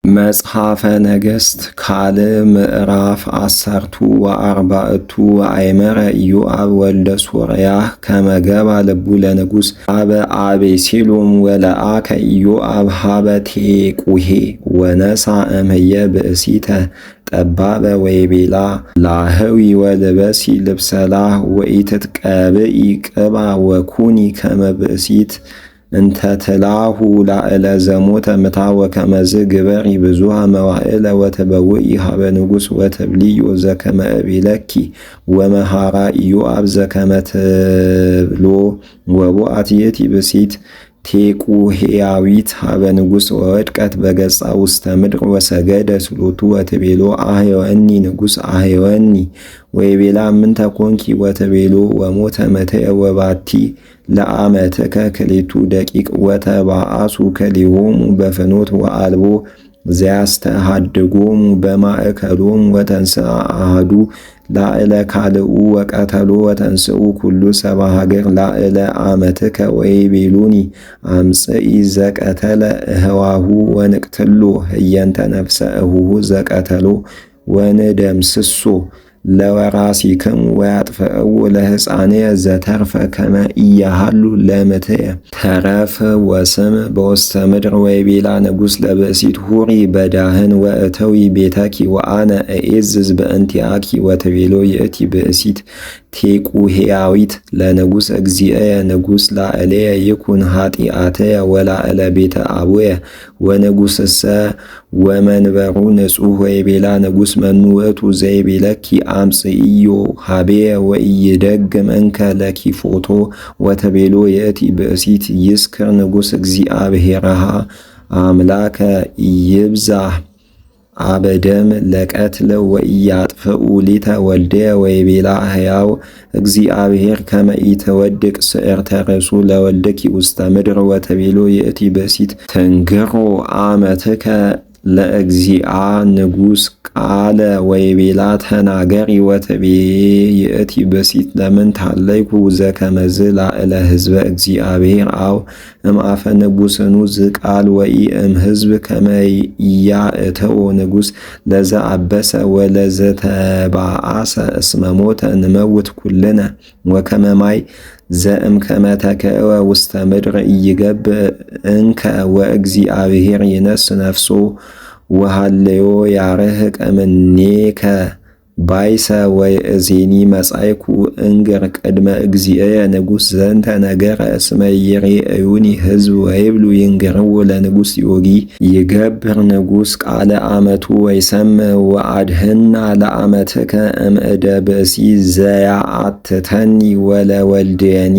መጽሐፈ ነገሥት ካልዕ ምዕራፍ 14 ወአይመረ ኢዮአብ ወልደ ሶርያህ ከመ ገባ ልቡ ለንጉሥ አበ አቤሴሎም ወለአከ ኢዮአብ ሀበ ቴቁሔ ወነሣ እምየ ብእሲተ ጠባበ ወይቤላ ላህዊ ወልበሲ ልብሰላህ ወኢትትቀብኢ ቅባ ወኩኒ ከመ ብእሲት እንተ ትላሁ ላዕለ ዘሞተ ምታ ወከመዝ ግበሪ ብዙሃ መዋዕለ ወተበውኢ ሀበ ንጉሥ ወተብልዮ ዘከመ እቤለኪ ወመሃራ ኢዮአብ ዘከመ ትብሎ ወቦአት ይእቲ ብእሲት ቴቁሔያዊት ሀበ ንጉሥ ወወድቀት በገጻ ውስተ ምድር ወሰገደ ስሎቱ ወትቤሎ አህየወኒ ንጉሥ አህየወኒ ወይቤላ ምንተ ኮንኪ ወትቤሎ ወሞተ መትየ ወባቲ ለአመትከ ክልኤቱ ደቂቅ ወተባአሱ ከሊሆሙ በፍኖት ወአልቦ ዘያስተሃድጎሙ በማእከሎሙ ወተንሥአ አሐዱ ላዕለ ካልኡ ወቀተሎ ወተንሥኡ ኩሉ ሰብአ ሀገር ላዕለ አመትከ ወይቤሉኒ አምጽኢ ዘቀተለ እህዋሁ ወንቅትሎ ህየንተ ነፍሰ እሁሁ ዘቀተሎ ወንደምስሶ ለወራሲክሙ ወያጥፍእዎ ለሕፃንየ ዘተርፈ ከመ ኢያሃሉ ለምትየ ተረፍ ወስም በውስተ ምድር ወይቤላ ንጉሥ ለብእሲት ሁሪ በዳህን ወእተዊ ቤተኪ ወአነ እዔዝዝ በእንቲአኪ ወትቤሎ ይእቲ ብእሲት ቴቁሔያዊት ለንጉሥ እግዚእየ ንጉሥ ላዕሌየ ይኩን ኃጢአትየ ወላዕለ ቤተ አቡየ ወንጉሥሰ ወመንበሩ ንጹሕ ወይቤላ ንጉሥ መኑ ውእቱ ዘይቤለኪ አምጽኢዮ ሀቤየ ወኢይደግም እንከ ለኪፎቶ ወተቤሎ ይእቲ ብእሲት ይስክር ንጉሥ እግዚአብሔርሃ አምላከ ኢይብዛሕ አበደም ለቀትለ ወኢያጥፍኡ ሊተ ወልድየ ወይቤላ ሕያው እግዚአብሔር ከመ ኢትወድቅ ስዕርተ ርእሱ ለወልድኪ ውስተ ምድር ወተቤሎ ይእቲ ብእሲት ትንግሮ አመትከ ለእግዚአ ንጉሥ ቃለ ወይቤላ ተናገሪ ወትቤ ይእቲ ብእሲት ለምን ታለይኩ ዘከመዝ ላዕለ ሕዝበ እግዚአብሔር አው እምአፈ ንጉሥኑ ዝቃል ወኢ እምሕዝብ ከመ ኢያእተዎ ንጉሥ ለዘአበሰ ወለዘተባአሰ እስመ ሞተ ንመውት ኩልነ ወከመ ማይ ዘእምከመ ተከእወ ውስተ ምድር ኢይገብእ እንከ ወእግዚአብሔር ይነስ ነፍሶ ወሃለዮ ያርህቅ እምኔከ ባይሰ ወይእዜኒ መጻይኩ እንግር ቅድመ እግዚእየ ንጉሥ ዘንተ ነገረ እስመ ይሬእዩኒ ሕዝብ ወይብሉ ይንግርዎ ለንጉሥ ዮጊ ይገብር ንጉሥ ቃለ አመቱ ወይሰምዕ ወአድህና ለአመትከ እምእደ ብእሲ ዘያአትተኒ ወለወልድየኒ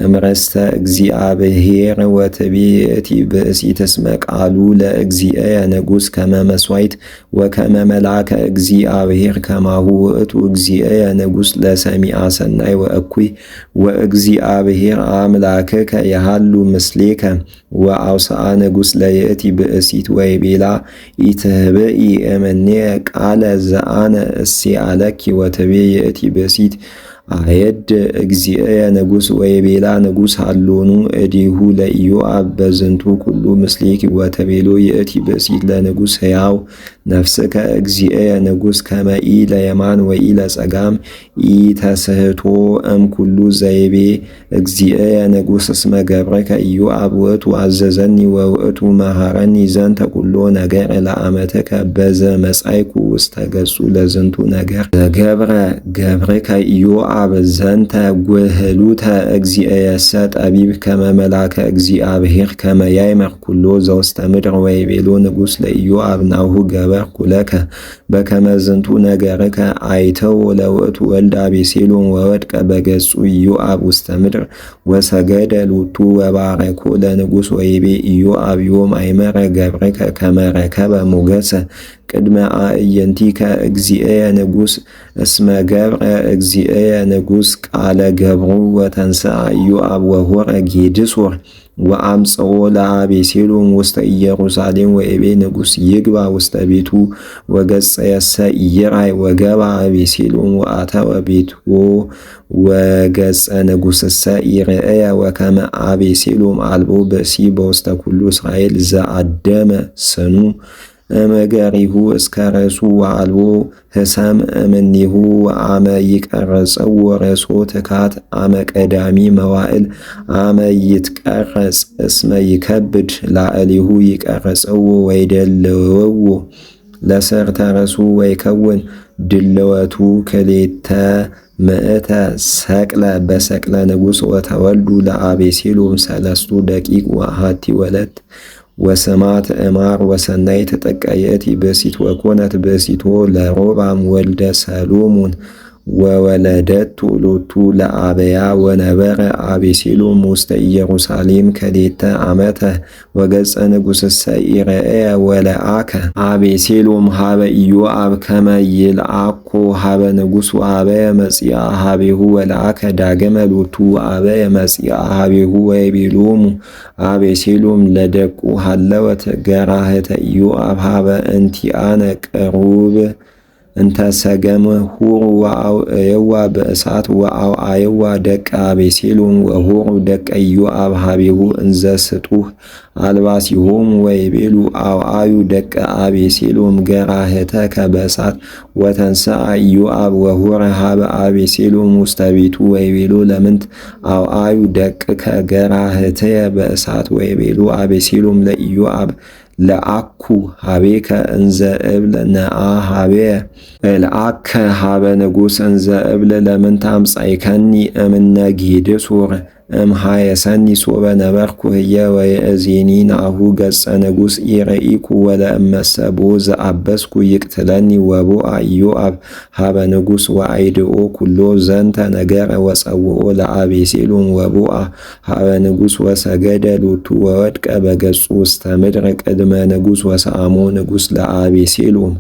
እምርስተ እግዚአብሔር ወትቤ ይእቲ ብእሲት እስመ ቃሉ ለእግዚእየ ንጉሥ ከመ መሥዋዕት ወከመ መልአከ እግዚአብሔር ከማሁ ውእቱ እግዚእየ ንጉሥ ለሰሚዐ ሰናይ ወእኩይ ወእግዚአብሔር አምላክከ የሃሉ ምስሌከ ወአውስአ ንጉሥ ለይእቲ ብእሲት ወይቤላ ኢትህብኢ እምኔየ ቃለ ዘአነ እሴአለኪ ወትቤ ይእቲ ብእሲት አየድ እግዚእየ ንጉሥ ወይቤላ ንጉሥ ሃሎኑ እዲሁ ለኢዮአብ በዝንቱ ኩሉ ምስሌኪ ወተቤሎ ይእቲ ብእሲት ለንጉሥ ሕያው ነፍስከ እግዚእየ ንጉሥ ከመ ኢ ለየማን ወኢ ለጸጋም ኢተስሕቶ እምኩሉ ዘይቤ እግዚእየ ንጉሥ እስመ ገብርከ ኢዮአብ ውእቱ አዘዘኒ ወውእቱ መሃረኒ ዘንተ ኩሎ ነገር ለአመትከ በዘ መጻይኩ ውስተ ገጹ ለዝንቱ ነገር ዘገብረ ገብርከ ኢዮአብ ዘንተ ጉህሉተ እግዚእየሰ ጠቢብ ከመ መልአከ እግዚአብሔር ከመ ያይመር ኩሎ ዘውስተ ምድር ወይቤሎ ንጉሥ ለኢዮአብ ናሁ ገበርኩ ለከ በከመ ዝንቱ ነገርከ አይተው ለውእቱ ወልደ አቤሴሎም ወወድቀ በገጹ ኢዮአብ ውስተ ምድር ወሰገደ ሎቱ ወባረኮ ለንጉሥ ወይቤ ኢዮአብ ዮም አይመረ ገብርከ ከመ ረከበ ሞገሰ ቅድመ አዕይንቲከ እግዚእየ ንጉሥ እስመ ገብረ እግዚእየ ንጉሥ ቃለ ገብሩ ወተንሥአ ኢዮአብ ወሆረ ጌድሶር ወአምጽኦ ለአቤሴሎም ውስተ ኢየሩሳሌም ወይቤ ንጉሥ ይግባ ውስተ ቤቱ ወገጸየሰ ኢይራይ ወገባ አቤሴሎም ወአተወ ቤቶ ወገጸ ንጉሥሰ ኢርእየ ወከመ አቤሴሎም አልቦ ብእሲ በውስተ ኩሉ እስራኤል ዘአደመ ስኑ እምገሪሁ እስከ ርእሱ ወአልቦ ህሰም እምኔሁ አመ ይቀረጸው ርእሶ ትካት አመ ቀዳሚ መዋዕል አመ ይትቀረጽ እስመ ይከብድ ላዕሌሁ ይቀረጸው ወይደልወዎ ለሰርተ ርእሱ ወይከውን ድለወቱ ክሌተ ምእተ ሰቅለ በሰቅለ ንጉሥ ወተወልዱ ለአቤሴሎም ሰለስቱ ደቂቅ ወአሐቲ ወለት ወስማ ትዕማር ወሰናይ ተጠቀየት ብእሲት ወኮነት ብእሲቶ ለሮብዓም ወልደ ሰሎሞን ወወለደቱ ሎቱ ለአበያ ወነበረ አቤሴሎም ውስተ ኢየሩሳሌም ከሌተ ዓመተ ወገጸ ንጉሥሰ ኢረአየ ወለአከ አቤሴሎም ሀበ ኢዮአብ ከመ ይልአኮ ሀበ ንጉሥ ወአበየ መጺአ ሀቤሁ ወለአከ ዳግመ ሎቱ ወአበየ መጺአ ሀቤሁ ወይቤሎሙ አቤሴሎም ለደቁ ሀለወት ገራህተ ኢዮአብ ሀበ እንቲአነ ቅሩብ እንተ ሰገም ሁሩ ወአውዕየዋ በእሳት ወአውዓየዋ ደቀ አቤሴሎም ወሁሩ ደቀ ኢዮአብ ሀቤሁ እንዘ ስጡህ አልባሲሆሙ ወይቤሉ አውዓዩ ደቀ አቤሴሎም ገራህተከ በእሳት ወተንሥአ ኢዮአብ ወሁረ ሀበ አቤሴሎም ውስተ ቤቱ ወይቤሉ ለምንት አውዓዩ ደቅከ ገራህትየ በእሳት ወይቤሉ አቤሴሎም ለኢዮአብ ለአኩ ሀቤከ እንዘ እብል ነአ ሀቤየ እልአከ ሀበ ንጉሥ እንዘ እብል ለምንት አምጻእከኒ እምነ ጌድሶር እምሃየሰኒ ሶበ ነበርኩ ህየ ወየእዜኒ ናሁ ገጸ ንጉሥ ኢረኢኩ ወለእመሰ ቦ ዘአበስኩ ይቅትለኒ ወቦአ ኢዮአብ ሀበ ንጉሥ ወአይድኦ ኩሎ ዘንተ ነገረ ወጸውኦ ለአቤሴሎም ወቦአ ሀበ ንጉሥ ወሰገደ ሎቱ ወወድቀ በገጹ ውስተ ምድር ቅድመ ንጉሥ ወሰአሞ ንጉሥ ለአቤሴሎም